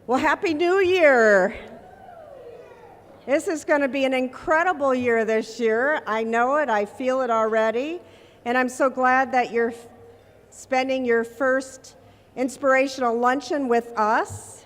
Well, Happy New Year. This is going to be an incredible year this year. I know it, I feel it already, and I'm so glad that you're spending your first inspirational luncheon with us.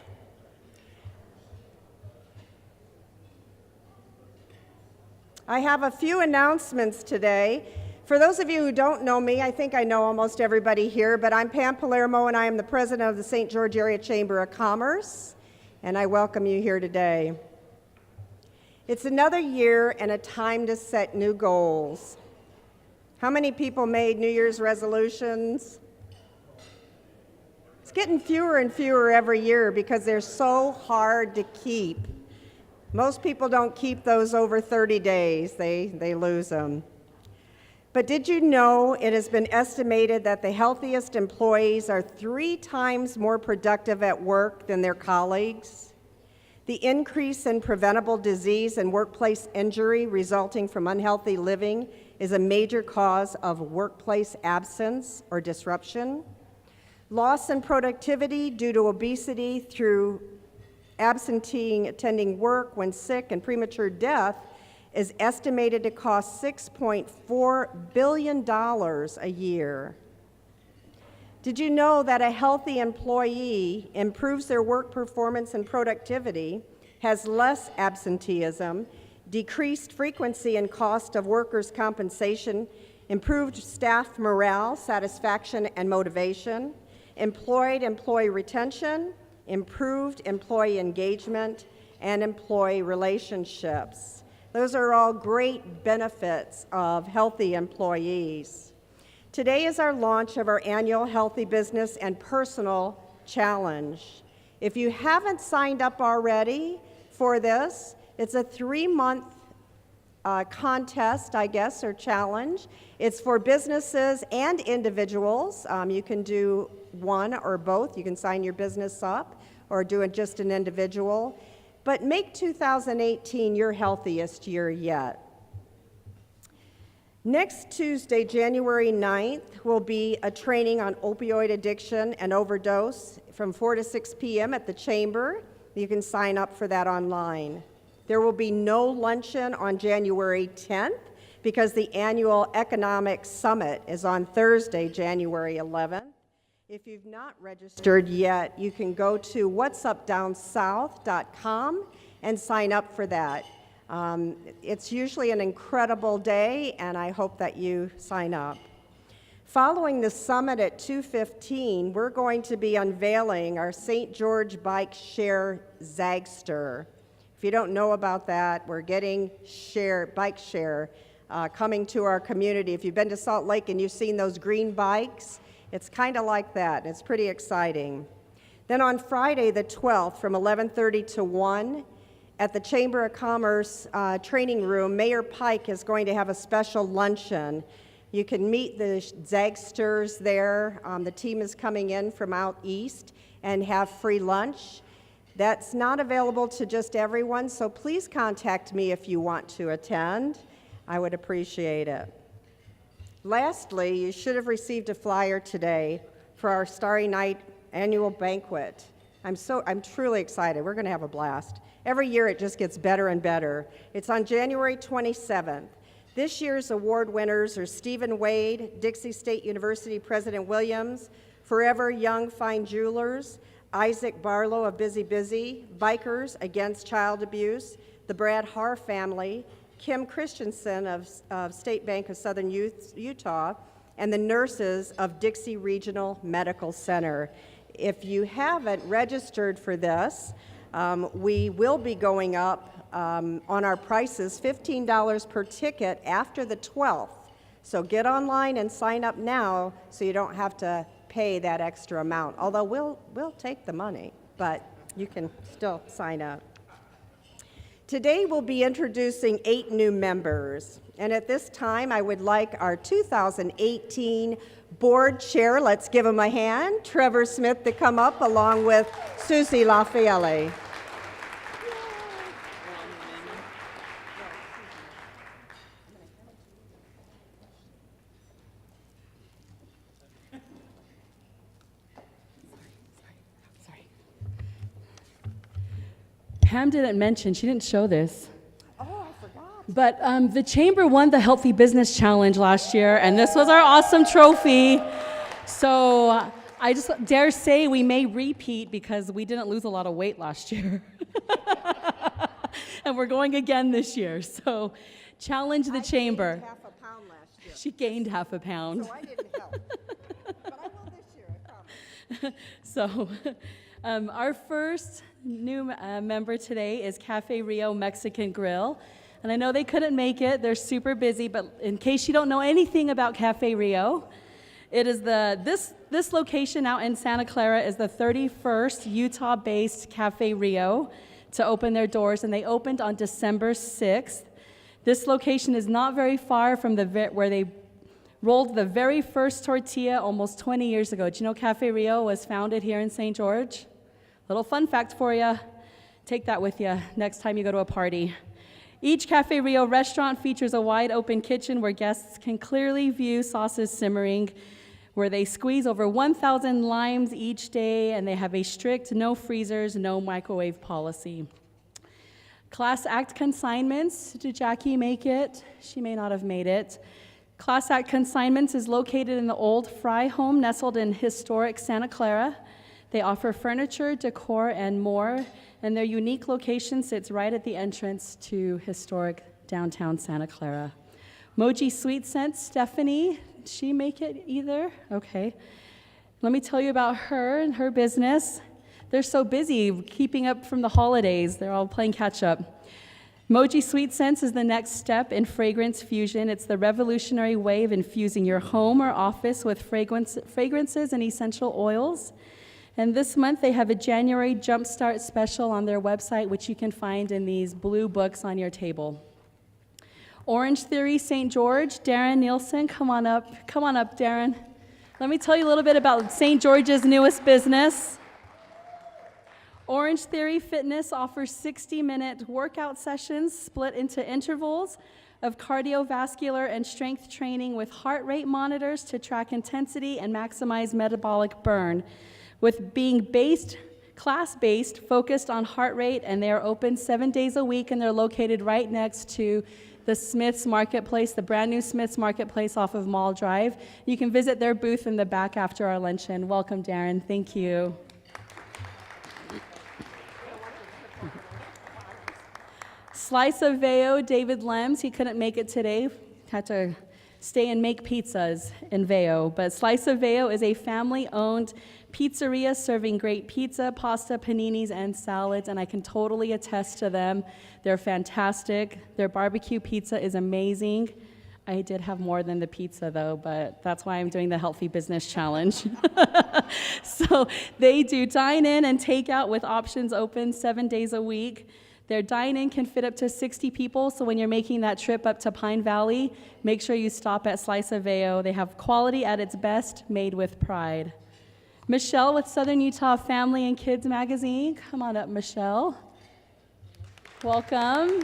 I have a few announcements today. For those of you who don't know me, I think I know almost everybody here, but I'm Pam Palermo, and I am the president of the St. George Area Chamber of Commerce, and I welcome you here today. It's another year and a time to set new goals. How many people made New Year's resolutions? It's getting fewer and fewer every year because they're so hard to keep. Most people don't keep those over 30 days. They lose them. But did you know it has been estimated that the healthiest employees are 3 times more productive at work than their colleagues? The increase in preventable disease and workplace injury resulting from unhealthy living is a major cause of workplace absence or disruption. Loss in productivity due to obesity through absenteeing attending work when sick and premature death is estimated to cost $6.4 billion a year. Did you know that a healthy employee improves their work performance and productivity, has less absenteeism, decreased frequency and cost of workers' compensation, improved staff morale, satisfaction, and motivation, employee retention, improved employee engagement, and employee relationships? Those are all great benefits of healthy employees. Today is our launch of our annual Healthy Business and Personal Challenge. If you haven't signed up already for this, it's a 3-month contest, I guess, or challenge. It's for businesses and individuals. You can do one or both. You can sign your business up or do it just an individual. But make 2018 your healthiest year yet. Next Tuesday, January 9th, will be a training on opioid addiction and overdose from 4 to 6 p.m. at the Chamber. You can sign up for that online. There will be no luncheon on January 10th because the annual Economic Summit is on Thursday, January 11th. If you've not registered yet, you can go to whatsupdownsouth.com and sign up for that. It's usually an incredible day, and I hope that you sign up. Following the summit at 2:15, we're going to be unveiling our St. George Bike Share Zagster. If you don't know about that, we're getting bike share coming to our community. If you've been to Salt Lake and you've seen those green bikes, it's kind of like that. It's pretty exciting. Then on Friday the 12th from 11:30 to 1 at the Chamber of Commerce training room, Mayor Pike is going to have a special luncheon. You can meet the Zagsters there. The team is coming in from out east and have free lunch. That's not available to just everyone, so please contact me if you want to attend. I would appreciate it. Lastly, you should have received a flyer today for our Starry Night annual banquet. I'm truly excited. We're going to have a blast. Every year it just gets better and better. It's on January 27th. This year's award winners are Stephen Wade, Dixie State University President Williams, Forever Young Fine Jewelers, Isaac Barlow of Busy Busy, Bikers Against Child Abuse, the Brad Haar family, Kim Christensen of State Bank of Southern Utah, and the nurses of Dixie Regional Medical Center. If you haven't registered for this, we will be going up on our prices, $15 per ticket after the 12th. So get online and sign up now so you don't have to pay that extra amount. Although we'll take the money, but you can still sign up. Today we'll be introducing 8 new members. And at this time, I would like our 2018 board chair, let's give him a hand, Trevor Smith, to come up along with Susie Lafayette. Pam didn't mention, she didn't show this. Oh, I forgot. But the Chamber won the Healthy Business Challenge last year, and this was our awesome trophy. So I just dare say we may repeat because we didn't lose a lot of weight last year. And we're going again this year. So challenge the Chamber. I gained half a pound last year. She gained half a pound. So I didn't help. But I will this year, I promise. So our first new member today is Cafe Rio Mexican Grill. And I know they couldn't make it. They're super busy. But in case you don't know anything about Cafe Rio, it is this location out in Santa Clara is the 31st Utah-based Cafe Rio to open their doors, and they opened on December 6th. This location is not very far from where they rolled the very first tortilla almost 20 years ago. Do you know Cafe Rio was founded here in St. George? Little fun fact for you. Take that with you next time you go to a party. Each Cafe Rio restaurant features a wide open kitchen where guests can clearly view sauces simmering, where they squeeze over 1,000 limes each day, and they have a strict no freezers, no microwave policy. Class Act consignments, did Jackie make it? She may not have made it. Class Act consignments is located in the old Fry home nestled in historic Santa Clara. They offer furniture, decor, and more, and their unique location sits right at the entrance to historic downtown Santa Clara. Moji Sweet Scents, Stephanie, did she make it either? Okay. Let me tell you about her and her business. They're so busy keeping up from the holidays. They're all playing catch up. Moji Sweet Scents is the next step in fragrance fusion. It's the revolutionary way of infusing your home or office with fragrances and essential oils. And this month they have a January Jumpstart special on their website, which you can find in these blue books on your table. Orange Theory St. George, Darren Nielsen, come on up. Come on up, Darren. Let me tell you a little bit about St. George's newest business. Orange Theory Fitness offers 60-minute workout sessions split into intervals of cardiovascular and strength training with heart rate monitors to track intensity and maximize metabolic burn. With being class-based, focused on heart rate, and they are open 7 days a week, and they're located right next to the Smith's Marketplace, the brand new Smith's Marketplace off of Mall Drive. You can visit their booth in the back after our luncheon. Welcome, Darren. Thank you. Slice of Veo, David Lems, he couldn't make it today, had to stay and make pizzas in Veo. But Slice of Veo is a family-owned pizzeria serving great pizza, pasta, paninis, and salads, and I can totally attest to them. They're fantastic. Their barbecue pizza is amazing. I did have more than the pizza, though, but that's why I'm doing the Healthy Business Challenge. So they do dine-in and takeout with options open 7 days a week. Their dine-in can fit up to 60 people, so when you're making that trip up to Pine Valley, make sure you stop at Slice of Veo. They have quality at its best, made with pride. Michelle with Southern Utah Family and Kids Magazine. Come on up, Michelle. Welcome.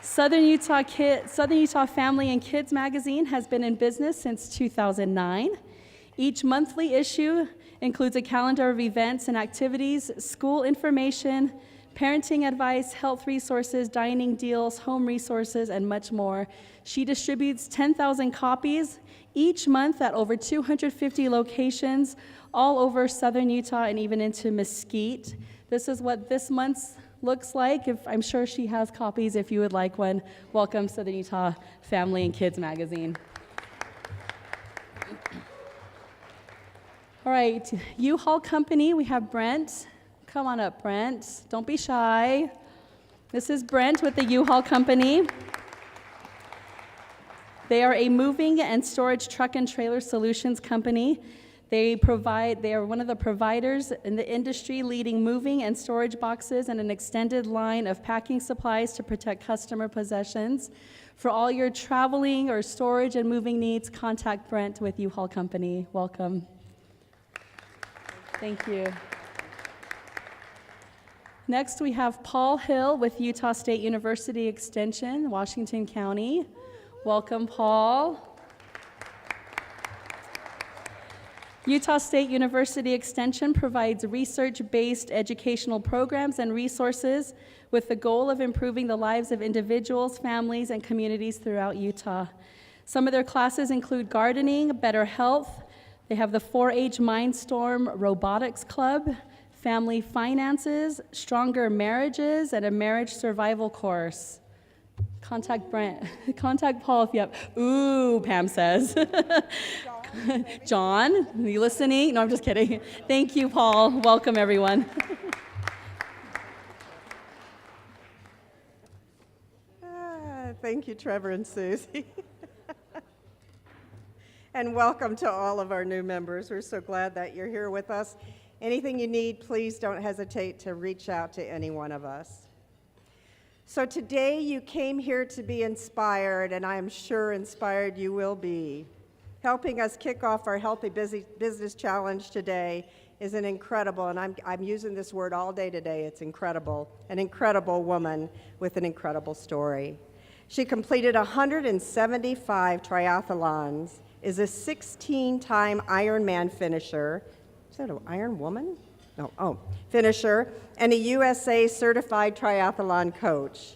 Southern Utah Family and Kids Magazine has been in business since 2009. Each monthly issue includes a calendar of events and activities, school information, parenting advice, health resources, dining deals, home resources, and much more. She distributes 10,000 copies each month at over 250 locations all over Southern Utah and even into Mesquite. This is what this month's looks like. I'm sure she has copies if you would like one. Welcome, Southern Utah Family and Kids Magazine. All right, U-Haul Company, we have Brent. Come on up, Brent. Don't be shy. This is Brent with the U-Haul Company. They are a moving and storage truck and trailer solutions company. They are one of the providers in the industry, leading moving and storage boxes and an extended line of packing supplies to protect customer possessions. For all your traveling or storage and moving needs, contact Brent with U-Haul Company. Welcome. Thank you. Next, we have Paul Hill with Utah State University Extension, Washington County. Welcome, Paul. Utah State University Extension provides research-based educational programs and resources with the goal of improving the lives of individuals, families, and communities throughout Utah. Some of their classes include gardening, better health. They have the 4-H Mindstorm Robotics Club, family finances, stronger marriages, and a marriage survival course. Contact Brent. Contact Paul if you have. Ooh, Pam says. John, are you listening? No, I'm just kidding. Thank you, Paul. Welcome, everyone. Thank you, Trevor and Susie. And welcome to all of our new members. We're so glad that you're here with us. Anything you need, please don't hesitate to reach out to any one of us. So today you came here to be inspired, and I am sure inspired you will be. Helping us kick off our Healthy Business Challenge today is an incredible, and I'm using this word all day today, it's incredible, an incredible woman with an incredible story. She completed 175 triathlons, is a 16-time IronMan finisher. Is that an Iron Woman? No, finisher, and a USA certified triathlon coach.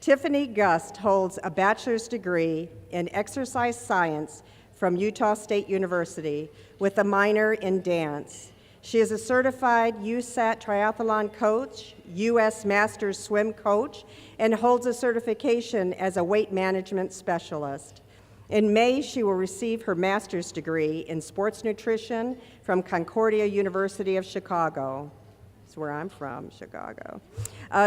Tiffany Gust holds a bachelor's degree in exercise science from Utah State University with a minor in dance. She is a certified USAT Triathlon Coach, US Masters Swim Coach, and holds a certification as a weight management specialist. In May, she will receive her master's degree in sports nutrition from Concordia University of Chicago. That's where I'm from, Chicago.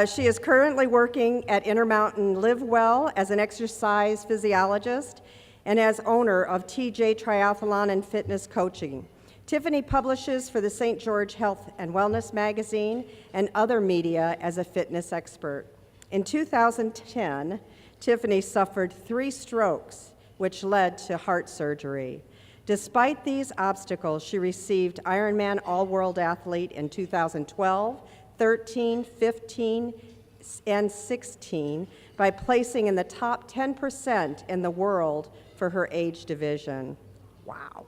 She is currently working at Intermountain LiVe Well as an exercise physiologist and as owner of TJ Triathlon and Fitness Coaching. Tiffany publishes for the St. George Health and Wellness magazine and other media as a fitness expert. In 2010, Tiffany suffered 3 strokes, which led to heart surgery. Despite these obstacles, she received IronMan All-World Athlete in 2012, 13, 15, and 16 by placing in the top 10% in the world for her age division. Wow.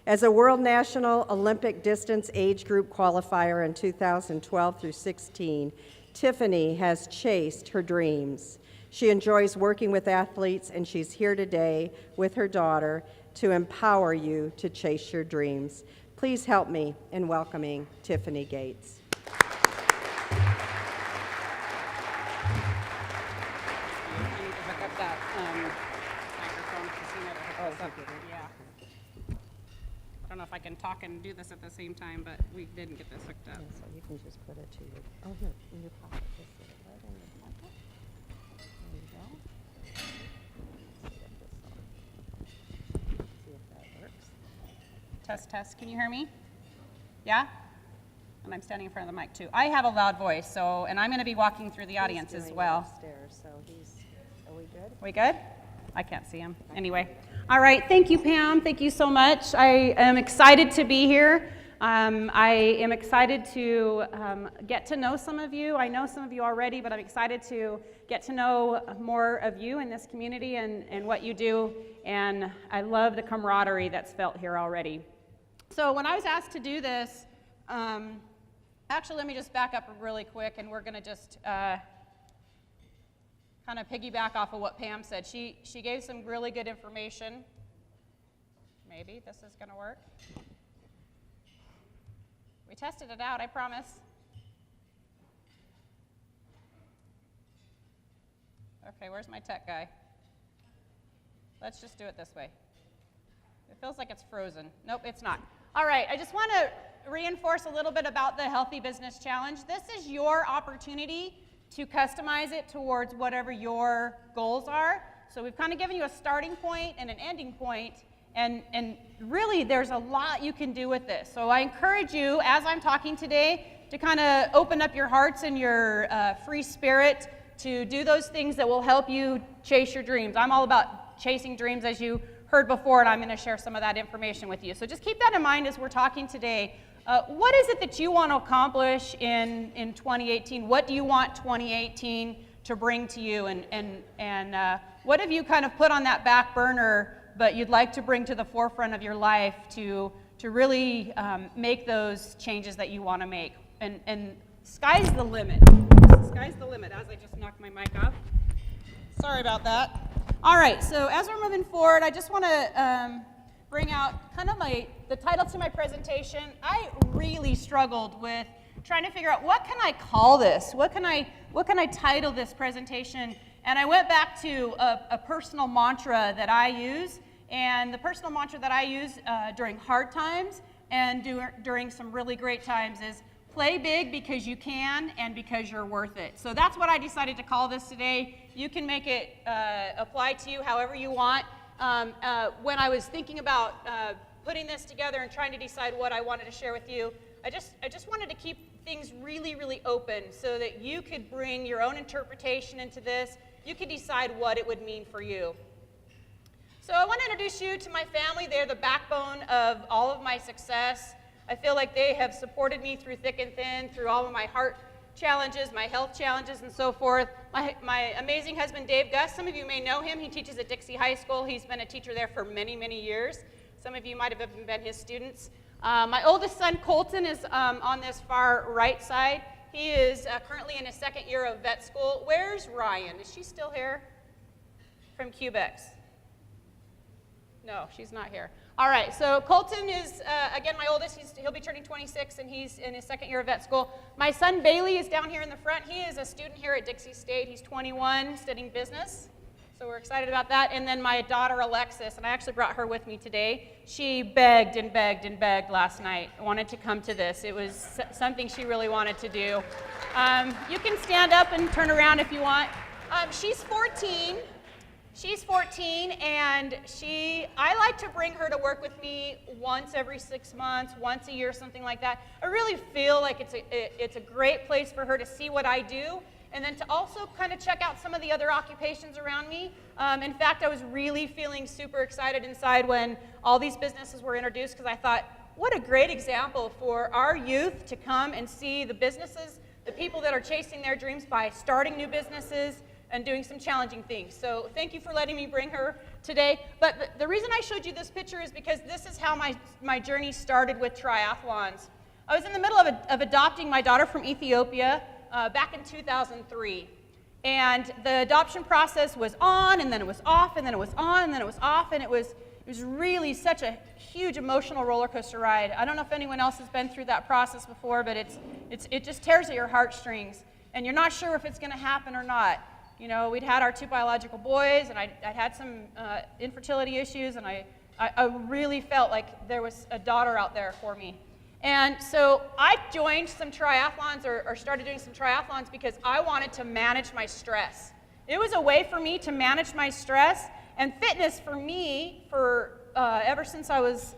As a World National Olympic Distance Age Group qualifier in 2012 through 16, Tiffany has chased her dreams. She enjoys working with athletes, and she's here today with her daughter to empower you to chase your dreams. Please help me in welcoming Tiffany Gates. I don't know if I can talk and do this at the same time, but we didn't get this hooked up. So you can just put it to your, here, in your pocket. Just put it right in your pocket. There you go. See if that works. Test, test. Can you hear me? Yeah? And I'm standing in front of the mic too. I have a loud voice, so, and I'm going to be walking through the audience as well. Upstairs, so are we good? We good? I can't see him. Anyway. All right. Thank you, Pam. Thank you so much. I am excited to be here. I am excited to get to know some of you. I know some of you already, but I'm excited to get to know more of you in this community and what you do. And I love the camaraderie that's felt here already. So when I was asked to do this, actually, let me just back up really quick, and we're going to just kind of piggyback off of what Pam said. She gave some really good information. Maybe this is going to work. We tested it out, I promise. Okay, where's my tech guy? Let's just do it this way. It feels like it's frozen. Nope, it's not. All right, I just want to reinforce a little bit about the Healthy Business Challenge. This is your opportunity to customize it towards whatever your goals are. So we've kind of given you a starting point and an ending point, and really there's a lot you can do with this. So I encourage you, as I'm talking today, to kind of open up your hearts and your free spirit to do those things that will help you chase your dreams. I'm all about chasing dreams, as you heard before, and I'm going to share some of that information with you. So just keep that in mind as we're talking today. What is it that you want to accomplish in 2018? What do you want 2018 to bring to you? And what have you kind of put on that back burner, but you'd like to bring to the forefront of your life to really make those changes that you want to make. And sky's the limit. Sky's the limit, as I just knocked my mic off. Sorry about that. All right, so as we're moving forward, I just want to bring out kind of the title to my presentation. I really struggled with trying to figure out, what can I call this? What can I title this presentation? And I went back to a personal mantra that I use. And the personal mantra that I use during hard times and during some really great times is play big because you can and because you're worth it. So that's what I decided to call this today. You can make it apply to you however you want. When I was thinking about putting this together and trying to decide what I wanted to share with you, I just wanted to keep things really, really open so that you could bring your own interpretation into this. You could decide what it would mean for you. So I want to introduce you to my family. They're the backbone of all of my success. I feel like they have supported me through thick and thin, through all of my heart challenges, my health challenges, and so forth. My amazing husband, Dave Gust, some of you may know him. He teaches at Dixie High School. He's been a teacher there for many, many years. Some of you might have even been his students. My oldest son, Colton, is on this far right side. He is currently in his second year of vet school. Where's Ryan? Is she still here? From Cubex. No, she's not here. All right, so Colton is, again, my oldest. He'll be turning 26, and he's in his second year of vet school. My son, Bailey, is down here in the front. He is a student here at Dixie State. He's 21, studying business, so we're excited about that. And then my daughter, Alexis, and I actually brought her with me today. She begged and begged and begged last night, wanted to come to this. It was something she really wanted to do. You can stand up and turn around if you want. She's 14. She's 14, and I like to bring her to work with me once every 6 months, once a year, something like that. I really feel like it's a great place for her to see what I do, and then to also kind of check out some of the other occupations around me. In fact, I was really feeling super excited inside when all these businesses were introduced, because I thought, what a great example for our youth to come and see the businesses, the people that are chasing their dreams by starting new businesses and doing some challenging things. So thank you for letting me bring her today. But the reason I showed you this picture is because this is how my journey started with triathlons. I was in the middle of adopting my daughter from Ethiopia back in 2003. And the adoption process was on, and then it was off, and then it was on, and then it was off, and it was really such a huge emotional roller coaster ride. I don't know if anyone else has been through that process before, but it just tears at your heartstrings, and you're not sure if it's gonna happen or not. You know, we'd had our 2 biological boys, and I'd had some infertility issues, and I really felt like there was a daughter out there for me. And so I joined some triathlons or started doing some triathlons because I wanted to manage my stress. It was a way for me to manage my stress, and fitness for me, ever since I was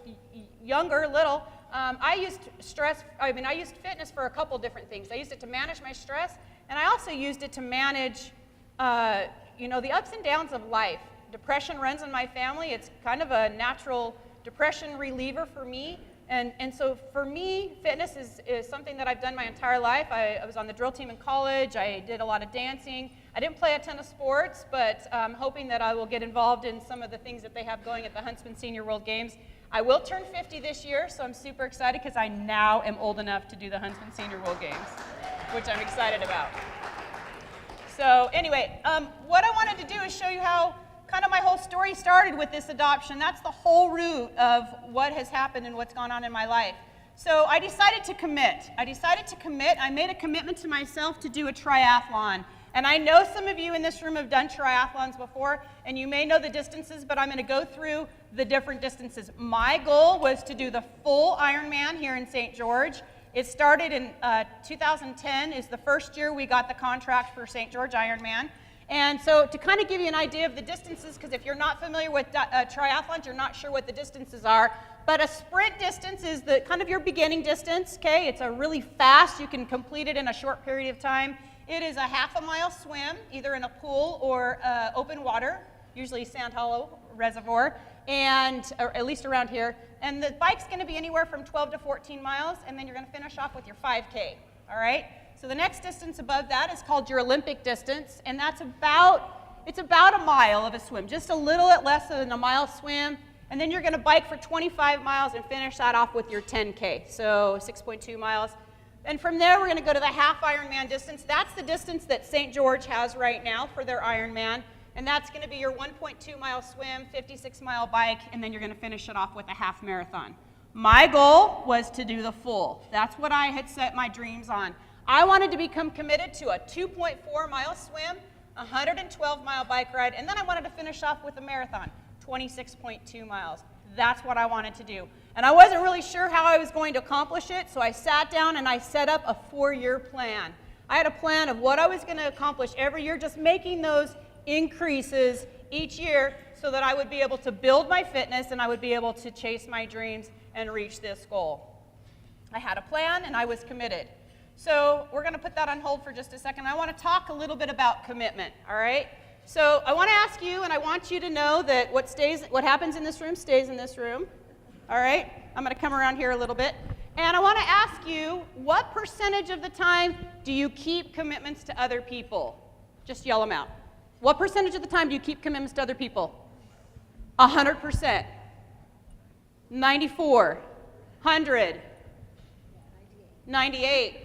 younger, little, I used fitness for a couple different things. I used it to manage my stress, and I also used it to manage the ups and downs of life. Depression runs in my family. It's kind of a natural depression reliever for me. And so for me, fitness is something that I've done my entire life. I was on the drill team in college. I did a lot of dancing. I didn't play a ton of sports, but I'm hoping that I will get involved in some of the things that they have going at the Huntsman Senior World Games. I will turn 50 this year, so I'm super excited because I now am old enough to do the Huntsman Senior World Games, which I'm excited about. So anyway, what I wanted to do is show you how kind of my whole story started with this adoption. That's the whole root of what has happened and what's gone on in my life. So I decided to commit. I made a commitment to myself to do a triathlon. And I know some of you in this room have done triathlons before, and you may know the distances, but I'm going to go through the different distances. My goal was to do the full IronMan here in St. George. It started in 2010 is the first year we got the contract for St. George Ironman. And so to kind of give you an idea of the distances, because if you're not familiar with triathlons, you're not sure what the distances are. But a sprint distance is the kind of your beginning distance, okay? It's a really fast, you can complete it in a short period of time. It is a half-a-mile swim, either in a pool or open water, usually Sand Hollow Reservoir, or at least around here. And the bike's going to be anywhere from 12 to 14 miles, and then you're going to finish off with your 5K, all right? So the next distance above that is called your Olympic distance, and it's about a mile of a swim, just a little bit less than a mile swim. And then you're going to bike for 25 miles and finish that off with your 10K, so 6.2 miles. And from there, we're going to go to the half Ironman distance. That's the distance that St. George has right now for their Ironman. And that's going to be your 1.2 mile swim, 56 mile bike, and then you're going to finish it off with a half marathon. My goal was to do the full. That's what I had set my dreams on. I wanted to become committed to a 2.4 mile swim, 112 mile bike ride, and then I wanted to finish off with a marathon, 26.2 miles. That's what I wanted to do. And I wasn't really sure how I was going to accomplish it, so I sat down and I set up a 4-year plan. I had a plan of what I was going to accomplish every year, just making those increases each year so that I would be able to build my fitness and I would be able to chase my dreams and reach this goal. I had a plan and I was committed. So we're going to put that on hold for just a second. I want to talk a little bit about commitment, all right? So I want to ask you, and I want you to know that what happens in this room stays in this room, all right? I'm going to come around here a little bit. And I want to ask you, what percentage of the time do you keep commitments to other people? Just yell them out. What percentage of the time do you keep commitments to other people? 100%. 94. 100. 98.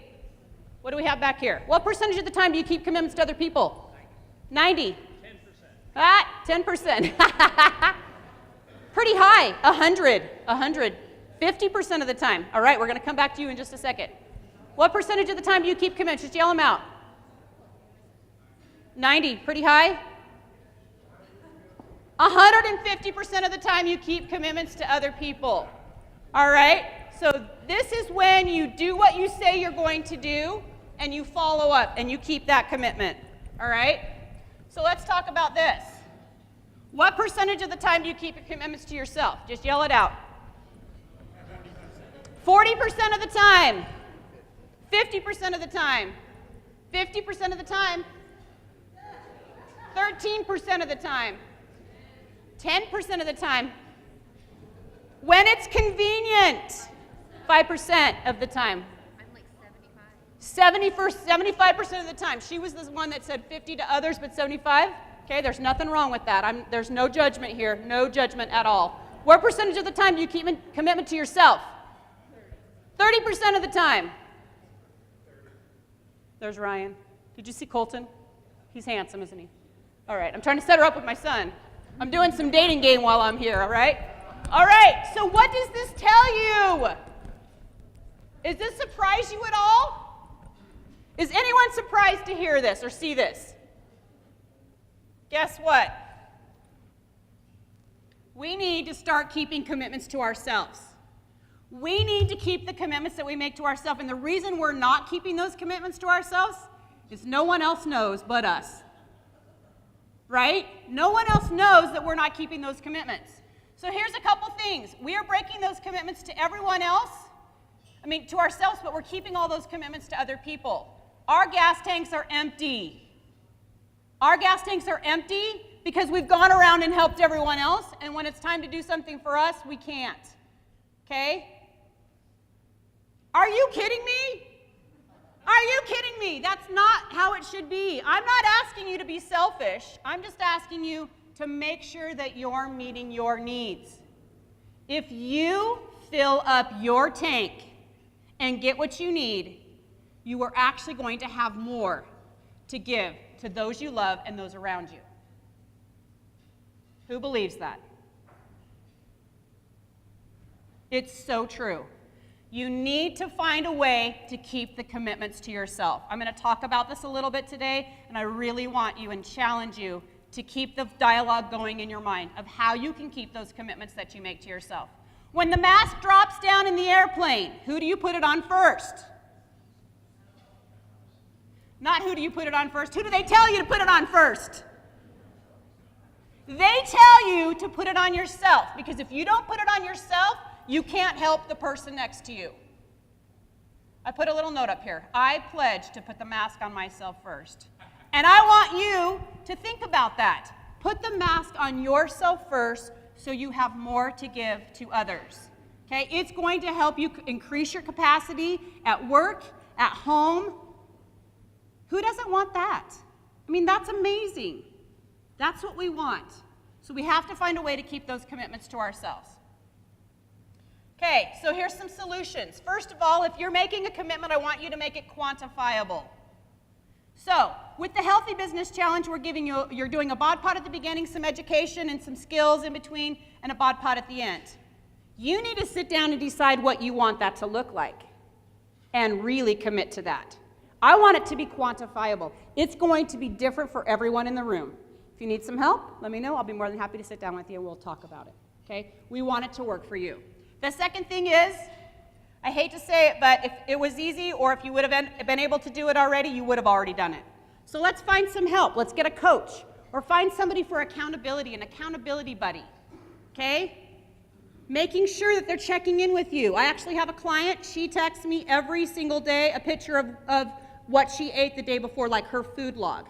What do we have back here? What percentage of the time do you keep commitments to other people? 90. 10%. Ah, 10%. Pretty high. 100. 100. 50% of the time. All right, we're going to come back to you in just a second. What percentage of the time do you keep commitments? Just yell them out. 90. Pretty high. 150% of the time you keep commitments to other people. All right? So this is when you do what you say you're going to do and you follow up and you keep that commitment. All right? So let's talk about this. What percentage of the time do you keep your commitments to yourself? Just yell it out. 40% of the time. 50% of the time. 50% of the time. 13% of the time. 10% of the time. When it's convenient, 5% of the time. I'm like 75% of the time. She was the one that said 50 to others, but 75. Okay, there's nothing wrong with that. There's no judgment here, no judgment at all. What percentage of the time do you keep a commitment to yourself? 30% of the time. There's Ryan. Did you see Colton? He's handsome, isn't he? All right, I'm trying to set her up with my son. I'm doing some dating game while I'm here, all right? All right, so what does this tell you? Does this surprise you at all? Is anyone surprised to hear this or see this? Guess what? We need to start keeping commitments to ourselves. We need to keep the commitments that we make to ourselves, and the reason we're not keeping those commitments to ourselves is no one else knows but us. Right? No one else knows that we're not keeping those commitments. So here's a couple things. We are breaking those commitments to everyone else. To ourselves, but we're keeping all those commitments to other people. Our gas tanks are empty. Our gas tanks are empty because we've gone around and helped everyone else, and when it's time to do something for us, we can't. Okay? Are you kidding me? Are you kidding me? That's not how it should be. I'm not asking you to be selfish. I'm just asking you to make sure that you're meeting your needs. If you fill up your tank and get what you need, you are actually going to have more to give to those you love and those around you. Who believes that? It's so true. You need to find a way to keep the commitments to yourself. I'm going to talk about this a little bit today, and I really want you and challenge you to keep the dialogue going in your mind of how you can keep those commitments that you make to yourself. When the mask drops down in the airplane, who do you put it on first? Not who do you put it on first. Who do they tell you to put it on first? They tell you to put it on yourself, because if you don't put it on yourself, you can't help the person next to you. I put a little note up here. I pledge to put the mask on myself first. And I want you to think about that. Put the mask on yourself first so you have more to give to others. Okay? It's going to help you increase your capacity at work, at home. Who doesn't want that? That's amazing. That's what we want. So we have to find a way to keep those commitments to ourselves. Okay, so here's some solutions. First of all, if you're making a commitment, I want you to make it quantifiable. So, with the Healthy Business Challenge, you're doing a bod pod at the beginning, some education and some skills in between, and a bod pod at the end. You need to sit down and decide what you want that to look like and really commit to that. I want it to be quantifiable. It's going to be different for everyone in the room. If you need some help, let me know. I'll be more than happy to sit down with you and we'll talk about it. Okay? We want it to work for you. The second thing is, I hate to say it, but if it was easy or if you would have been able to do it already, you would have already done it. So let's find some help. Let's get a coach or find somebody for accountability, an accountability buddy. Okay? Making sure that they're checking in with you. I actually have a client, she texts me every single day a picture of what she ate the day before, like her food log.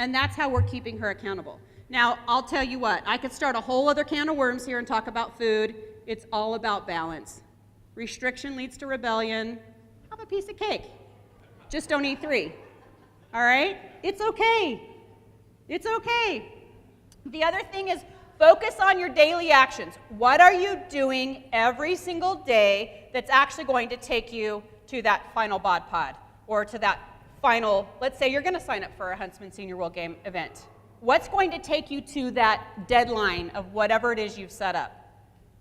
And that's how we're keeping her accountable. Now, I'll tell you what, I could start a whole other can of worms here and talk about food. It's all about balance. Restriction leads to rebellion. Have a piece of cake. Just don't eat 3. All right? It's okay. It's okay. The other thing is focus on your daily actions. What are you doing every single day that's actually going to take you to that final bod pod or to that final, let's say you're going to sign up for a Huntsman Senior World Game event. What's going to take you to that deadline of whatever it is you've set up?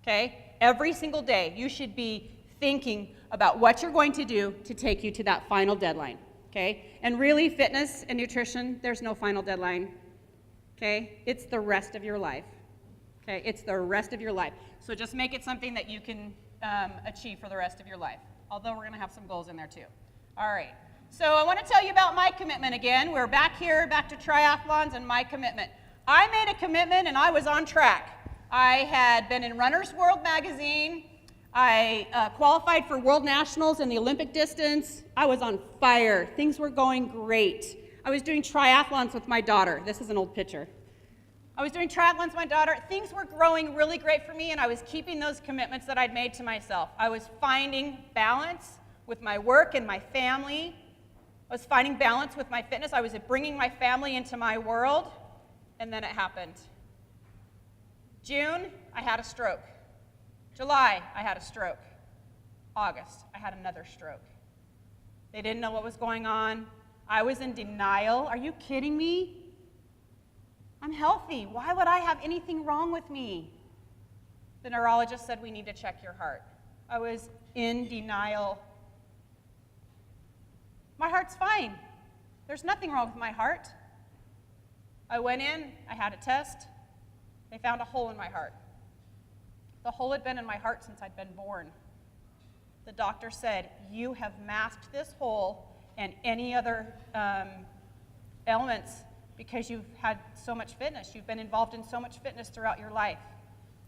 Okay? Every single day, you should be thinking about what you're going to do to take you to that final deadline. Okay? And really, fitness and nutrition, there's no final deadline. Okay? It's the rest of your life. Okay? It's the rest of your life. So just make it something that you can achieve for the rest of your life. Although we're going to have some goals in there too. All right. So I want to tell you about my commitment again. We're back here, back to triathlons and my commitment. I made a commitment and I was on track. I had been in Runner's World magazine. I qualified for World Nationals in the Olympic distance. I was on fire. Things were going great. I was doing triathlons with my daughter. This is an old picture. I was doing triathlons with my daughter. Things were growing really great for me, and I was keeping those commitments that I'd made to myself. I was finding balance with my work and my family. I was finding balance with my fitness. I was bringing my family into my world, and then it happened. June, I had a stroke. July, I had a stroke. August, I had another stroke. They didn't know what was going on. I was in denial. Are you kidding me? I'm healthy. Why would I have anything wrong with me? The neurologist said, we need to check your heart. I was in denial. My heart's fine. There's nothing wrong with my heart. I went in, I had a test. They found a hole in my heart. The hole had been in my heart since I'd been born. The doctor said, you have masked this hole and any other ailments because you've had so much fitness. You've been involved in so much fitness throughout your life.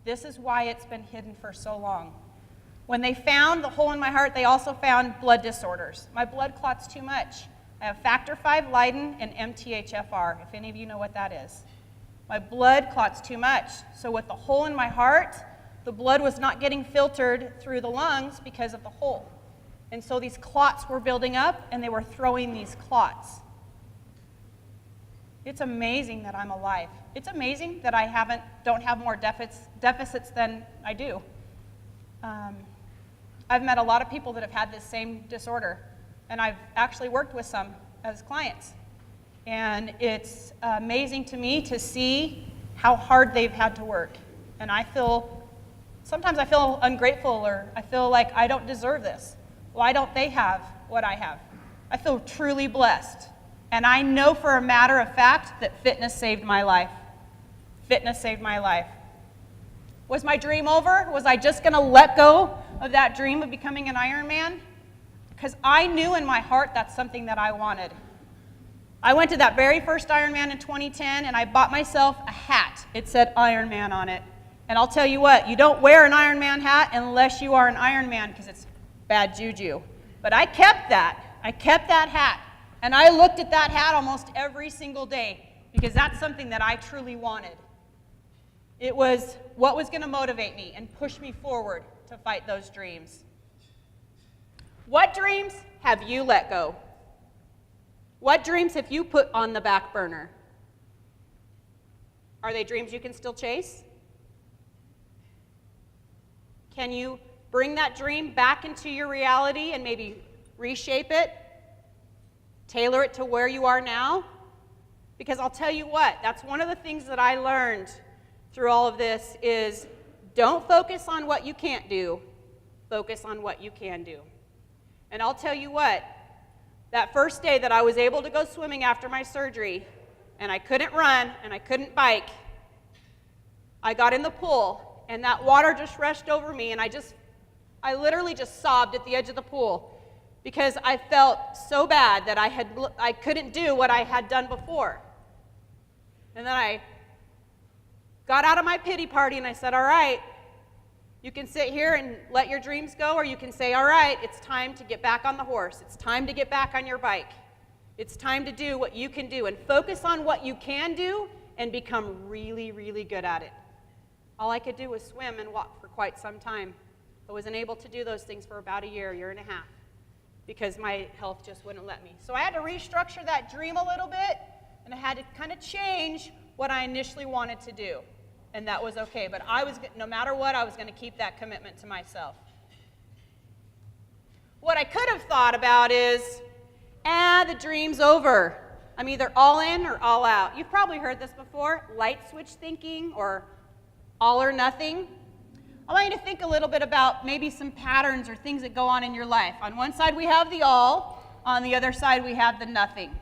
This is why it's been hidden for so long. When they found the hole in my heart, they also found blood disorders. My blood clots too much. I have factor V Leiden and MTHFR, if any of you know what that is. My blood clots too much. So with the hole in my heart, the blood was not getting filtered through the lungs because of the hole. And so these clots were building up, and they were throwing these clots. It's amazing that I'm alive. It's amazing that I don't have more deficits than I do. I've met a lot of people that have had this same disorder, and I've actually worked with some as clients. And it's amazing to me to see how hard they've had to work. And sometimes I feel ungrateful, or I feel like I don't deserve this. Why don't they have what I have? I feel truly blessed. And I know for a matter of fact that fitness saved my life. Fitness saved my life. Was my dream over? Was I just going to let go of that dream of becoming an Ironman? Because I knew in my heart that's something that I wanted. I went to that very first Ironman in 2010, and I bought myself a hat. It said Ironman on it. And I'll tell you what, you don't wear an Ironman hat unless you are an Ironman, because it's bad juju. But I kept that. I kept that hat. And I looked at that hat almost every single day, because that's something that I truly wanted. It was what was going to motivate me and push me forward to fight those dreams. What dreams have you let go? What dreams have you put on the back burner? Are they dreams you can still chase? Can you bring that dream back into your reality and maybe reshape it, tailor it to where you are now? Because I'll tell you what, that's one of the things that I learned through all of this is don't focus on what you can't do, focus on what you can do. And I'll tell you what, that first day that I was able to go swimming after my surgery, and I couldn't run and I couldn't bike, I got in the pool and that water just rushed over me, and I literally just sobbed at the edge of the pool because I felt so bad that I couldn't do what I had done before. And then I got out of my pity party and I said, all right, you can sit here and let your dreams go, or you can say, all right, it's time to get back on the horse. It's time to get back on your bike. It's time to do what you can do and focus on what you can do and become really, really good at it. All I could do was swim and walk for quite some time. I wasn't able to do those things for about a year and a half, because my health just wouldn't let me. So I had to restructure that dream a little bit, and I had to kind of change what I initially wanted to do. And that was okay, but no matter what, I was going to keep that commitment to myself. What I could have thought about is, the dream's over. I'm either all in or all out. You've probably heard this before, light switch thinking or all or nothing. I want you to think a little bit about maybe some patterns or things that go on in your life. On one side we have the all, on the other side we have the nothing.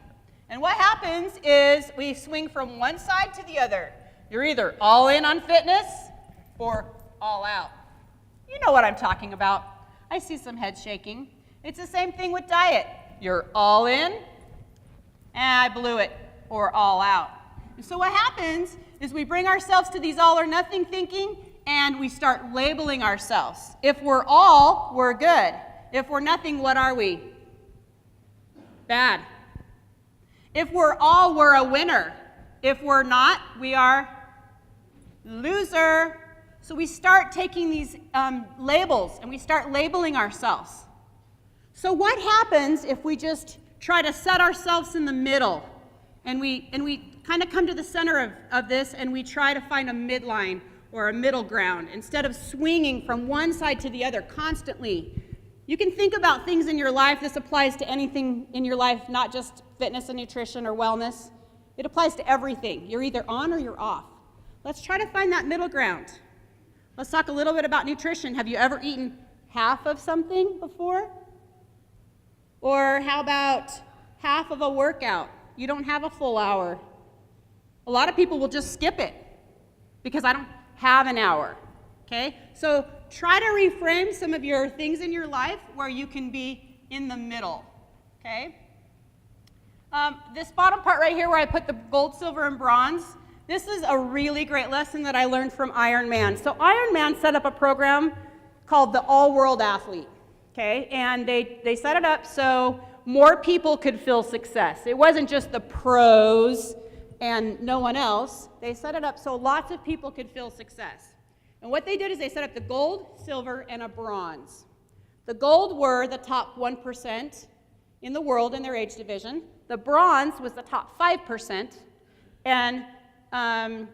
And what happens is we swing from one side to the other. You're either all in on fitness or all out. You know what I'm talking about. I see some heads shaking. It's the same thing with diet. You're all in, I blew it, or all out. And so what happens is we bring ourselves to these all or nothing thinking, and we start labeling ourselves. If we're all, we're good. If we're nothing, what are we? Bad. If we're all, we're a winner. If we're not, we are loser. So we start taking these labels, and we start labeling ourselves. So what happens if we just try to set ourselves in the middle, and we kind of come to the center of this, and we try to find a midline or a middle ground instead of swinging from one side to the other constantly? You can think about things in your life. This applies to anything in your life, not just fitness and nutrition or wellness. It applies to everything. You're either on or you're off. Let's try to find that middle ground. Let's talk a little bit about nutrition. Have you ever eaten half of something before? Or how about half of a workout? You don't have a full hour. A lot of people will just skip it because I don't have an hour, okay? So try to reframe some of your things in your life where you can be in the middle, okay? This bottom part right here where I put the gold, silver, and bronze, this is a really great lesson that I learned from IronMan. So IronMan set up a program called the All-World Athlete, okay? And they set it up so more people could feel success. It wasn't just the pros and no one else. They set it up so lots of people could feel success. And what they did is they set up the gold, silver, and a bronze. The gold were the top 1% in the world in their age division. The bronze was the top 5%. And I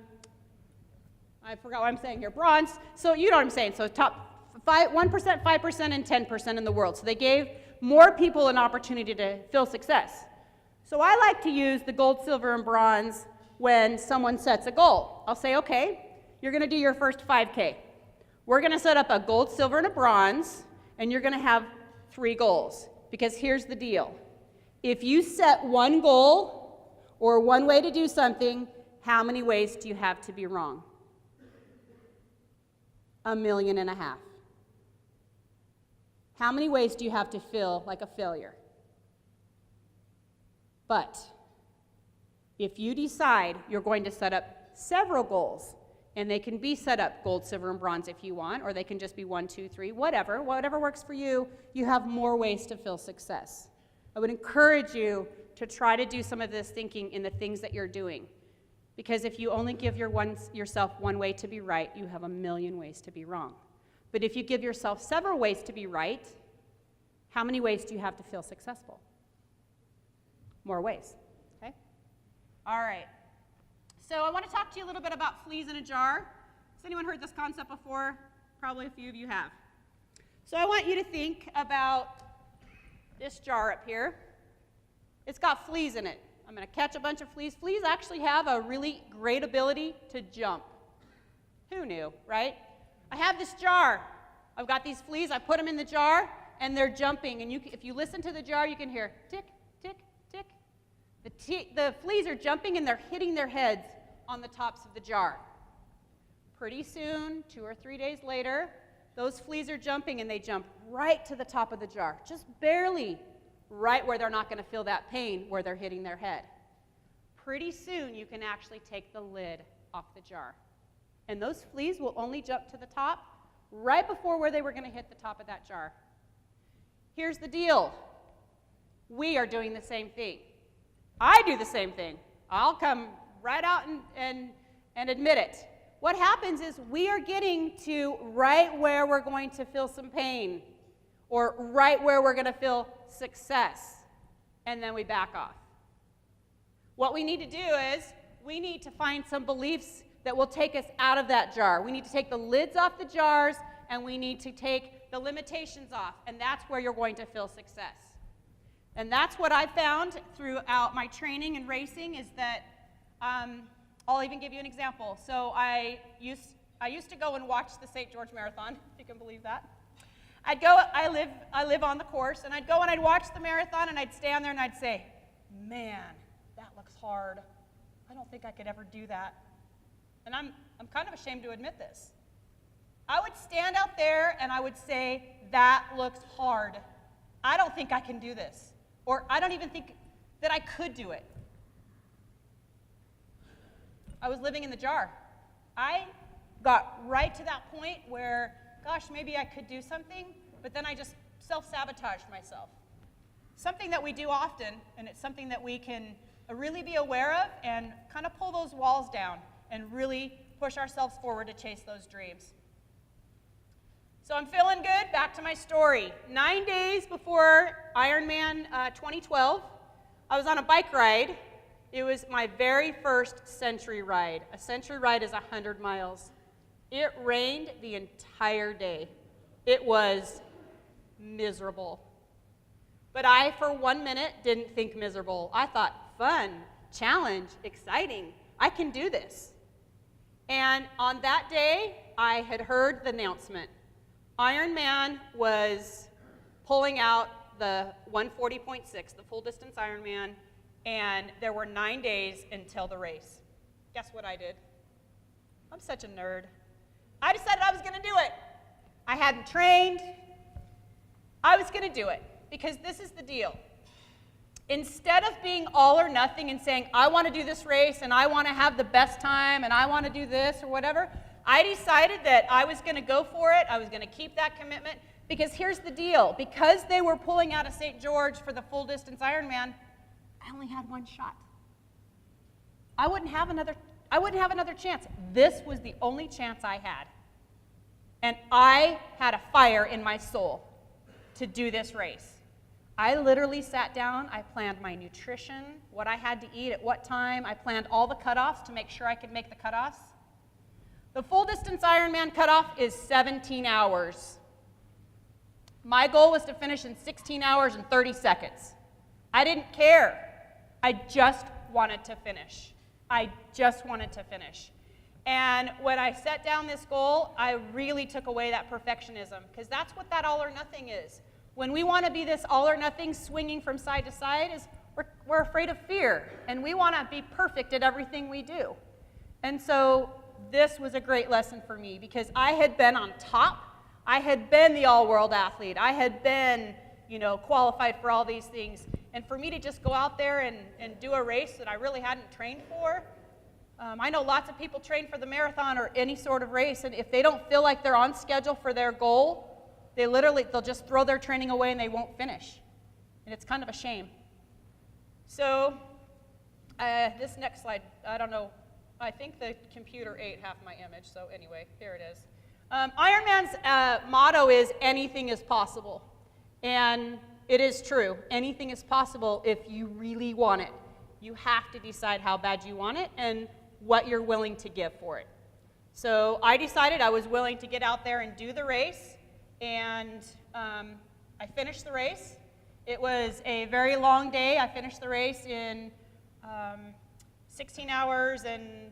forgot what I'm saying here. Bronze, so you know what I'm saying. So top 1%, 5%, and 10% in the world. So they gave more people an opportunity to feel success. So I like to use the gold, silver, and bronze when someone sets a goal. I'll say, okay, you're going to do your first 5K. We're going to set up a gold, silver, and a bronze, and you're going to have 3 goals. Because here's the deal. If you set one goal or one way to do something, how many ways do you have to be wrong? 1.5 million. How many ways do you have to feel like a failure? But if you decide you're going to set up several goals, and they can be set up gold, silver, and bronze if you want, or they can just be 1, 2, 3, whatever works for you, you have more ways to feel success. I would encourage you to try to do some of this thinking in the things that you're doing. Because if you only give yourself one way to be right, you have 1 million ways to be wrong. But if you give yourself several ways to be right, how many ways do you have to feel successful? More ways, okay? All right. So I want to talk to you a little bit about fleas in a jar. Has anyone heard this concept before? Probably a few of you have. So I want you to think about this jar up here. It's got fleas in it. I'm going to catch a bunch of fleas. Fleas actually have a really great ability to jump. Who knew, right? I have this jar. I've got these fleas. I put them in the jar, and they're jumping. And if you listen to the jar, you can hear tick, tick, tick. The fleas are jumping, and they're hitting their heads on the tops of the jar. Pretty soon, 2 or 3 days later, those fleas are jumping, and they jump right to the top of the jar, just barely right where they're not going to feel that pain where they're hitting their head. Pretty soon, you can actually take the lid off the jar. And those fleas will only jump to the top right before where they were going to hit the top of that jar. Here's the deal. We are doing the same thing. I do the same thing. I'll come right out and admit it. What happens is we are getting to right where we're going to feel some pain, or right where we're going to feel success, and then we back off. What we need to do is we need to find some beliefs that will take us out of that jar. We need to take the lids off the jars, and we need to take the limitations off, and that's where you're going to feel success. And that's what I found throughout my training and racing is that, I'll even give you an example. So I used to go and watch the St. George Marathon, if you can believe that. I live on the course, and I'd go and I'd watch the marathon, and I'd stand there and I'd say, man, that looks hard. I don't think I could ever do that. And I'm kind of ashamed to admit this. I would stand out there and I would say, that looks hard. I don't think I can do this. Or I don't even think that I could do it. I was living in the jar. I got right to that point where, gosh, maybe I could do something, but then I just self-sabotaged myself. Something that we do often, and it's something that we can really be aware of and kind of pull those walls down and really push ourselves forward to chase those dreams. So I'm feeling good. Back to my story. 9 days before IronMan 2012, I was on a bike ride. It was my very first century ride. A century ride is 100 miles. It rained the entire day. It was miserable. But I, for 1 minute, didn't think miserable. I thought, fun, challenge, exciting. I can do this. And on that day, I had heard the announcement. IronMan was pulling out the 140.6, the full distance Ironman, and there were 9 days until the race. Guess what I did? I'm such a nerd. I decided I was going to do it. I hadn't trained. I was going to do it because this is the deal. Instead of being all or nothing and saying, I want to do this race and I want to have the best time and I want to do this or whatever, I decided that I was going to go for it. I was going to keep that commitment because here's the deal. Because they were pulling out of St. George for the full distance Ironman, I only had one shot. I wouldn't have another chance. This was the only chance I had. And I had a fire in my soul to do this race. I literally sat down, I planned my nutrition, what I had to eat at what time. I planned all the cutoffs to make sure I could make the cutoffs. The full distance Ironman cutoff is 17 hours. My goal was to finish in 16 hours and 30 seconds. I didn't care. I just wanted to finish. I just wanted to finish. And when I set down this goal, I really took away that perfectionism because that's what that all or nothing is. When we want to be this all or nothing swinging from side to side, is we're afraid of fear, and we want to be perfect at everything we do. And so this was a great lesson for me because I had been on top. I had been the all-world athlete. I had been, qualified for all these things. And for me to just go out there and do a race that I really hadn't trained for, I know lots of people train for the marathon or any sort of race, and if they don't feel like they're on schedule for their goal, they'll just throw their training away and they won't finish. And it's kind of a shame. So this next slide, I don't know, I think the computer ate half my image, so anyway, here it is. Ironman's motto is anything is possible. And it is true. Anything is possible if you really want it. You have to decide how bad you want it, and what you're willing to give for it. So I decided I was willing to get out there and do the race, and I finished the race. It was a very long day. I finished the race in 16 hours and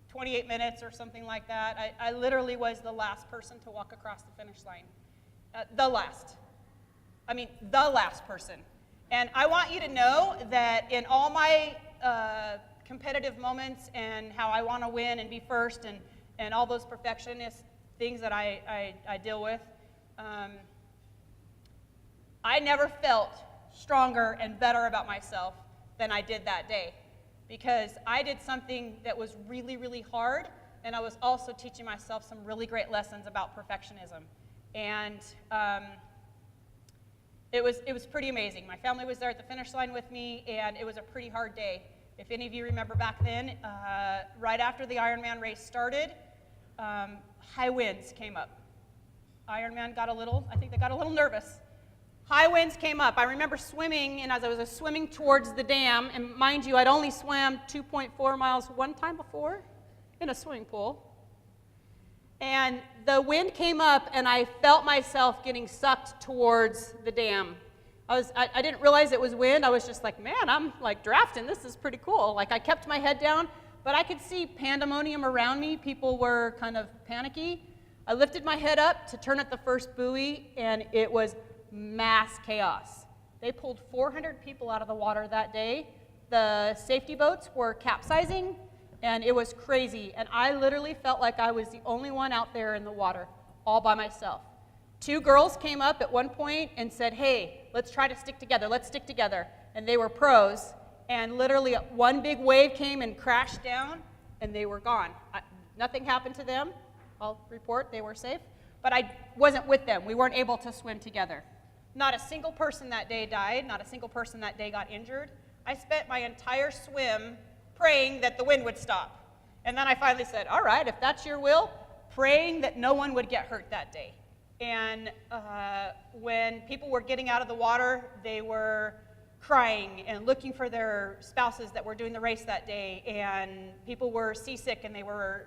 28 minutes or something like that. I literally was the last person to walk across the finish line. The last person. And I want you to know that in all my competitive moments and how I want to win and be first and all those perfectionist things that I deal with, I never felt stronger and better about myself than I did that day, because I did something that was really, really hard, and I was also teaching myself some really great lessons about perfectionism. And it was pretty amazing. My family was there at the finish line with me, and it was a pretty hard day. If any of you remember back then, right after the Ironman race started, high winds came up. Ironman got a little nervous. High winds came up. I remember swimming, and as I was swimming towards the dam, and mind you, I'd only swam 2.4 miles one time before in a swimming pool. And the wind came up, and I felt myself getting sucked towards the dam. I didn't realize it was wind. I was just like, man, I'm like drafting. This is pretty cool. Like, I kept my head down, but I could see pandemonium around me. People were kind of panicky. I lifted my head up to turn at the first buoy, and it was mass chaos. They pulled 400 people out of the water that day. The safety boats were capsizing, and it was crazy. And I literally felt like I was the only one out there in the water, all by myself. 2 girls came up at one point and said, hey, let's try to stick together. Let's stick together. And they were pros. And literally one big wave came and crashed down, and they were gone. Nothing happened to them. I'll report they were safe. But I wasn't with them. We weren't able to swim together. Not a single person that day died. Not a single person that day got injured. I spent my entire swim praying that the wind would stop. And then I finally said, all right, if that's your will, praying that no one would get hurt that day. And when people were getting out of the water, they were crying and looking for their spouses that were doing the race that day. And people were seasick, and they were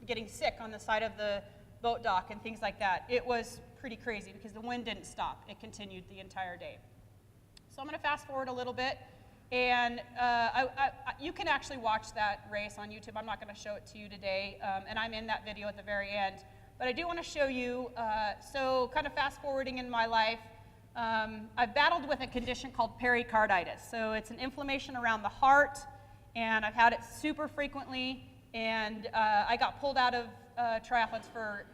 getting sick on the side of the boat dock and things like that. It was pretty crazy because the wind didn't stop. It continued the entire day. So I'm going to fast forward a little bit, and you can actually watch that race on YouTube. I'm not going to show it to you today, and I'm in that video at the very end. But I do want to show you, so kind of fast forwarding in my life, I've battled with a condition called pericarditis. So it's an inflammation around the heart, and I've had it super frequently, and I got pulled out of triathlons for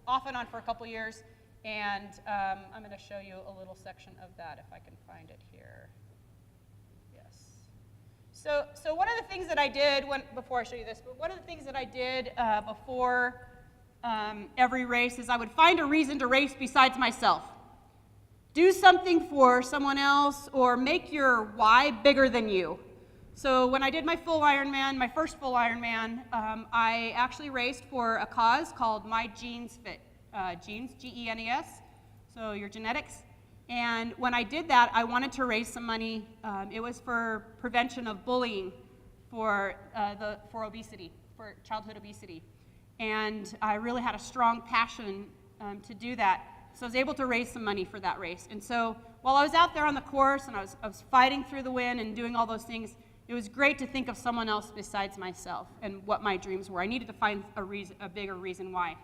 off and on for a couple years, and I'm going to show you a little section of that if I can find it here. Yes. So one of the things that I did before I show you this, but one of the things that I did before every race is I would find a reason to race besides myself. Do something for someone else, or make your why bigger than you. So when I did my full Ironman, my first full Ironman, I actually raced for a cause called My Genes Fit. Genes, G-E-N-E-S, so your genetics. And when I did that, I wanted to raise some money. It was for prevention of bullying for obesity, for childhood obesity. And I really had a strong passion to do that. So I was able to raise some money for that race. And so while I was out there on the course and I was fighting through the wind and doing all those things, it was great to think of someone else besides myself and what my dreams were. I needed to find a bigger reason why.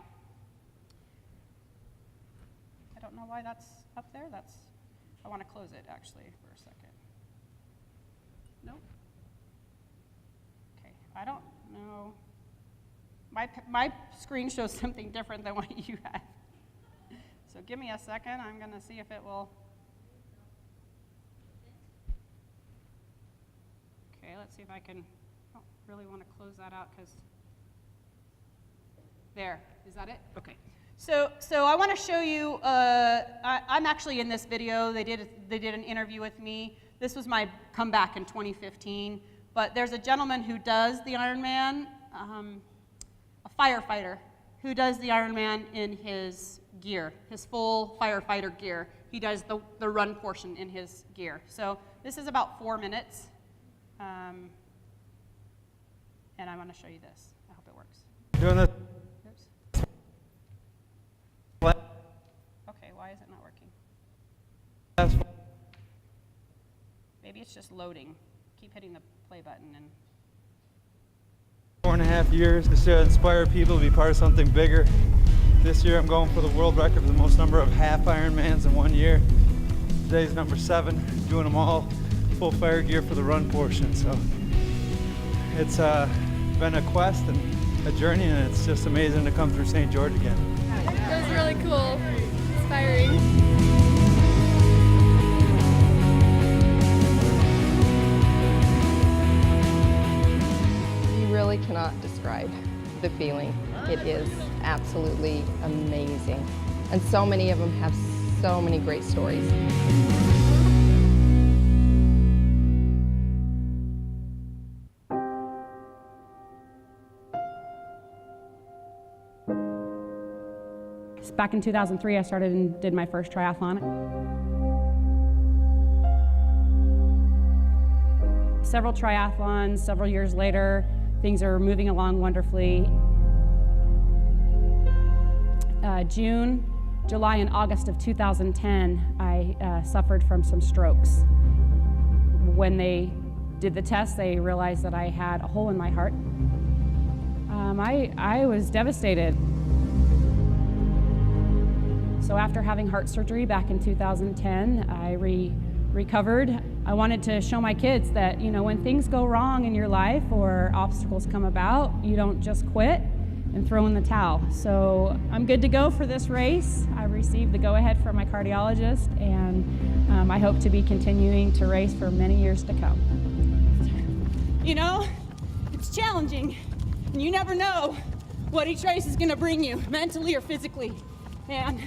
I don't know why that's up there. I want to close it actually for a second. Nope. Okay, I don't know. My screen shows something different than what you have. So give me a second. I'm going to see if it will. Okay, let's see if I can. I don't really want to close that out because. There. Is that it? Okay. So I want to show you. I'm actually in this video. They did an interview with me. This was my comeback in 2015. But there's a gentleman who does the Ironman, a firefighter, who does the Ironman in his gear, his full firefighter gear. He does the run portion in his gear. So this is about 4 minutes. And I'm going to show you this. I hope it works. Doing this. Oops. What? Okay, why is it not working? That's Maybe it's just loading. Keep hitting the play button and 4.5 years just to inspire people to be part of something bigger. This year I'm going for the world record for the most number of half Ironmans in 1 year. Today's number 7, doing them all full fire gear for the run portion. So it's been a quest and a journey, and it's just amazing to come through St. George again. It was really cool, inspiring. You really cannot describe the feeling. It is absolutely amazing. And so many of them have so many great stories. back in 2003, I started and did my first triathlon. Several triathlons, several years later, things are moving along wonderfully. June, July, and August of 2010, I suffered from some strokes. When they did the test, they realized that I had a hole in my heart. I was devastated. So after having heart surgery back in 2010, I recovered. I wanted to show my kids that, you know, when things go wrong in your life or obstacles come about, you don't just quit and throw in the towel. So I'm good to go for this race. I received the go-ahead from my cardiologist, and I hope to be continuing to race for many years to come. You know, it's challenging, and you never know what each race is gonna bring you, mentally or physically. And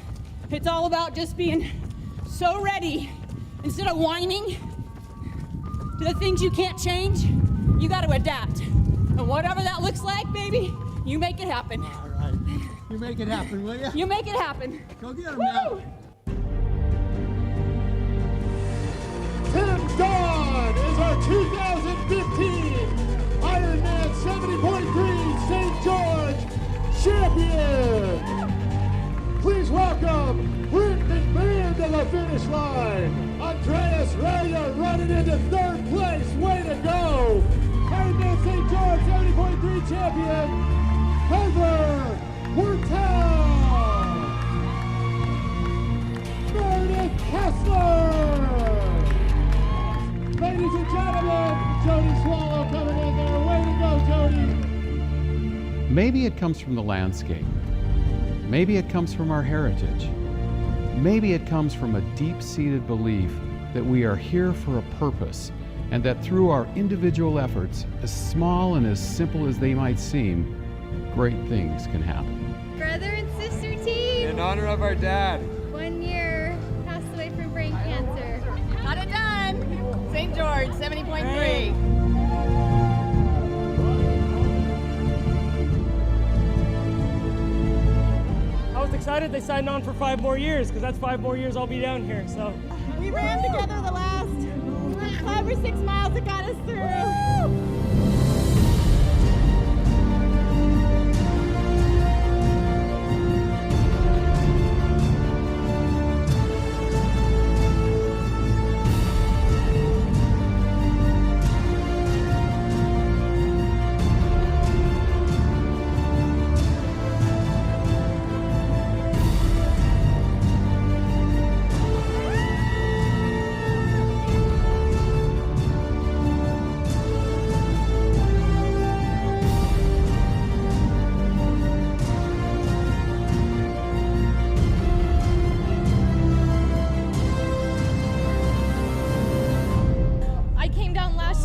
it's all about just being so ready. Instead of whining to the things you can't change, you gotta adapt. And whatever that looks like, baby, you make it happen. All right. You make it happen, will you? You make it happen. Go get him now. Tim Dodd is our 2015 Ironman 70.3 St. George champion. Please welcome Britton McMahon to the finish line. Andreas Raya running into third place. Way to go. Ironman St. George 70.3 champion, Heather Wertel. Meredith Kessler. Ladies and gentlemen, Jody Swallow coming in there. Way to go, Jody. Maybe it comes from the landscape. Maybe it comes from our heritage. Maybe it comes from a deep-seated belief that we are here for a purpose, and that through our individual efforts, as small and as simple as they might seem, great things can happen. Brother and sister team! In honor of our dad. 1 year passed away from brain cancer. Got it done. St. George, 70.3. I was excited they signed on for 5 more years, because that's 5 more years I'll be down here, so. We ran together the last 5 or 6 miles that got us through.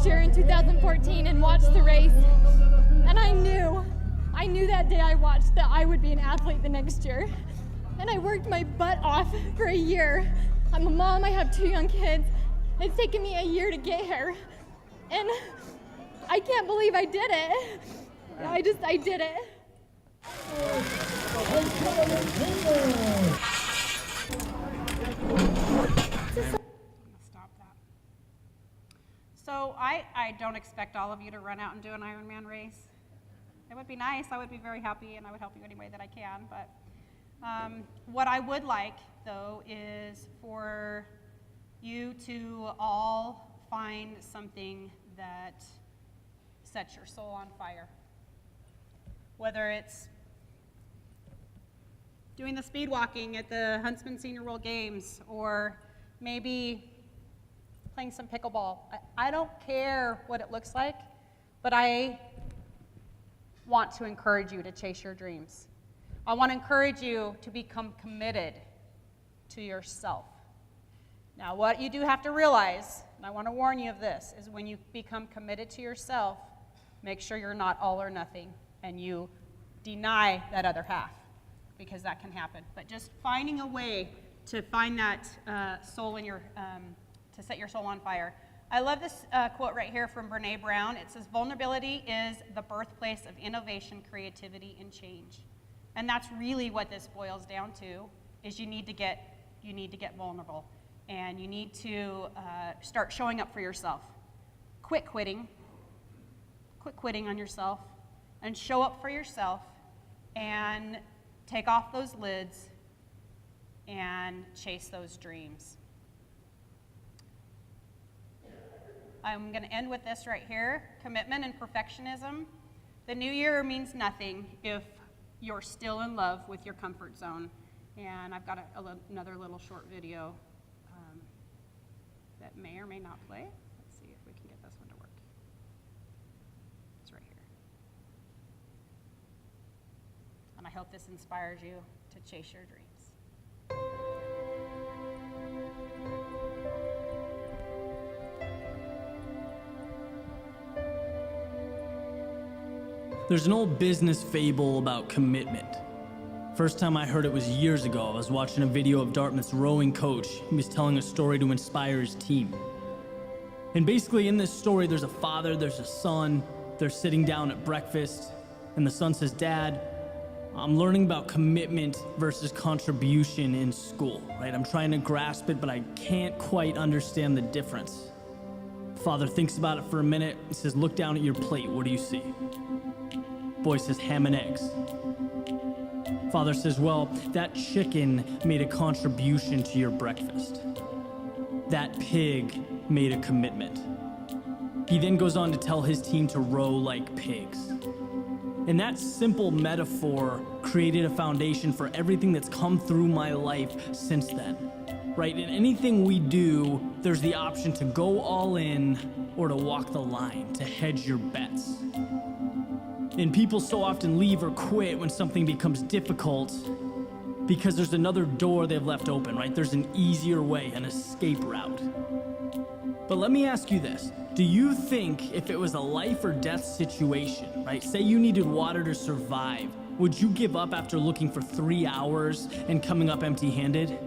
In 2014 and watched the race, and I knew that day I watched that I would be an athlete the next year, and I worked my butt off for a year. I'm a mom, I have 2 young kids. It's taken me a year to get here, and I can't believe I did it. I did it. So I don't expect all of you to run out and do an Ironman race. It would be nice. I would be very happy, and I would help you any way that I can. But what I would like, though, is for you to all find something that sets your soul on fire. Whether it's doing the speed walking at the Huntsman Senior World Games, or maybe playing some pickleball. I don't care what it looks like, but I want to encourage you to chase your dreams. I want to encourage you to become committed to yourself. Now, what you do have to realize, and I want to warn you of this, is when you become committed to yourself, make sure you're not all or nothing and you deny that other half, because that can happen. But just finding a way to find that soul in your, to set your soul on fire. I love this quote right here from Brené Brown. It says, vulnerability is the birthplace of innovation, creativity, and change. And that's really what this boils down to, is you need to get vulnerable. And you need to start showing up for yourself. Quit quitting on yourself, and show up for yourself, and take off those lids and chase those dreams. I'm going to end with this right here, commitment and perfectionism. The new year means nothing if you're still in love with your comfort zone. And I've got another little short video that may or may not play. Let's see if we can get this one to work. It's right here. And I hope this inspires you to chase your dreams. There's an old business fable about commitment. First time I heard it was years ago. I was watching a video of Dartmouth's rowing coach. He was telling a story to inspire his team. And basically in this story, there's a father, there's a son, they're sitting down at breakfast, and the son says, "Dad, I'm learning about commitment versus contribution in school, right? I'm trying to grasp it, but I can't quite understand the difference." Father thinks about it for a minute and says, "Look down at your plate, what do you see?" Boy says, "Ham and eggs." Father says, "Well, that chicken made a contribution to your breakfast. That pig made a commitment." He then goes on to tell his team to row like pigs. And that simple metaphor created a foundation for everything that's come through my life since then, right? In anything we do, there's the option to go all in or to walk the line, to hedge your bets. And people so often leave or quit when something becomes difficult because there's another door they've left open, right? There's an easier way, an escape route. But let me ask you this. Do you think if it was a life or death situation, right? Say you needed water to survive, would you give up after looking for 3 hours and coming up empty-handed?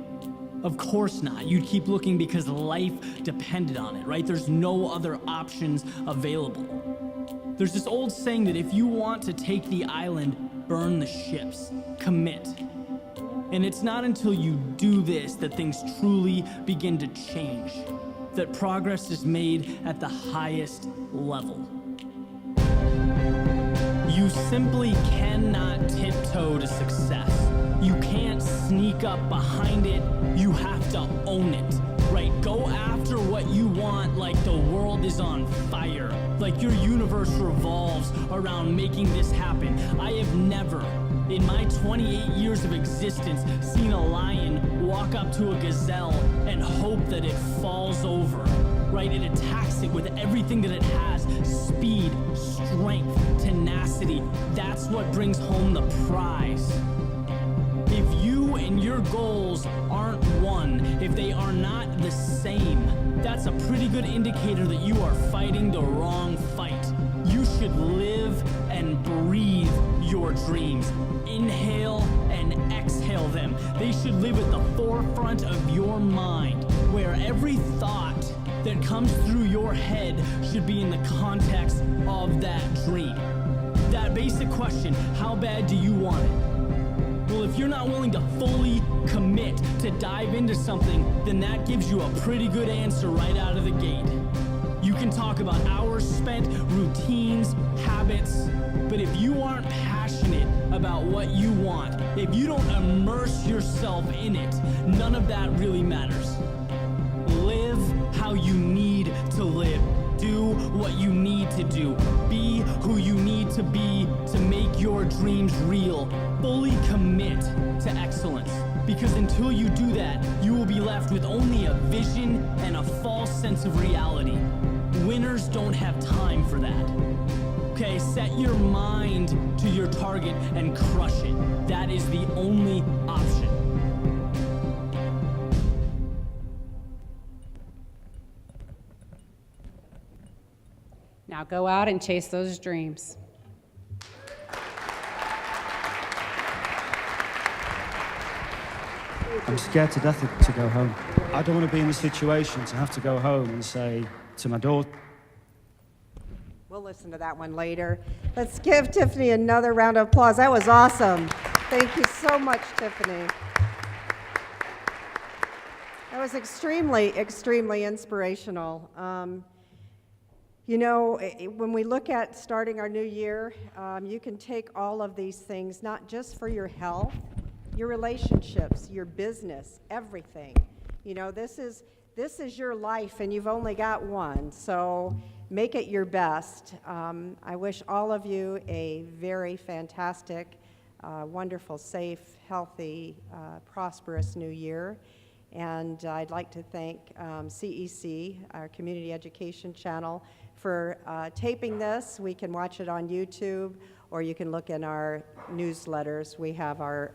Of course not. You'd keep looking because life depended on it, right? There's no other options available. There's this old saying that if you want to take the island, burn the ships, commit. And it's not until you do this that things truly begin to change, that progress is made at the highest level. You simply cannot tiptoe to success. You can't sneak up behind it. You have to own it, right? Go after what you want like the world is on fire, like your universe revolves around making this happen. I have never, in my 28 years of existence, seen a lion walk up to a gazelle and hope that it falls over, right? It attacks it with everything that it has: speed, strength, tenacity. That's what brings home the prize. If you and your goals aren't one, if they are not the same, that's a pretty good indicator that you are fighting the wrong fight. You should live and breathe your dreams. Inhale and exhale them. They should live at the forefront of your mind, where every thought that comes through your head should be in the context of that dream. That basic question, how bad do you want it? Well, if you're not willing to fully commit to dive into something, then that gives you a pretty good answer right out of the gate. You can talk about hours spent, routines, habits, but if you aren't passionate about what you want, if you don't immerse yourself in it, none of that really matters. Live how you need to live. Do what you need to do. Be who you need to be to make your dreams real. Fully commit to excellence. Because until you do that, you will be left with only a vision and a false sense of reality. Winners don't have time for that. Okay, set your mind to your target and crush it. That is the only option. Now go out and chase those dreams. I'm scared to death to go home. I don't want to be in the situation to have to go home and say to my daughter. We'll listen to that one later. Let's give Tiffany another round of applause. That was awesome. Thank you so much, Tiffany. That was extremely, extremely inspirational. You know, when we look at starting our new year, you can take all of these things, not just for your health, your relationships, your business, everything. You know, this is your life, and you've only got one, so make it your best. I wish all of you a very fantastic, wonderful, safe, healthy, prosperous new year. And I'd like to thank CEC, our Community Education Channel, for taping this. We can watch it on YouTube, or you can look in our newsletters. We have our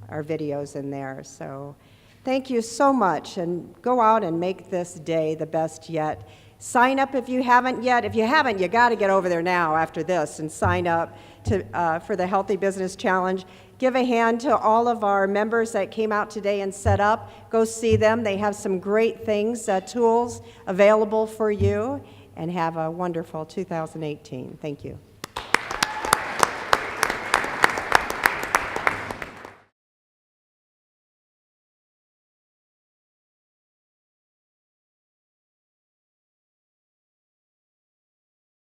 videos in there. So thank you so much, and go out and make this day the best yet. Sign up if you haven't yet. If you haven't, you got to get over there now after this and sign up for the Healthy Business Challenge. Give a hand to all of our members that came out today and set up. Go see them. They have some great things, tools available for you, and have a wonderful 2018. Thank you.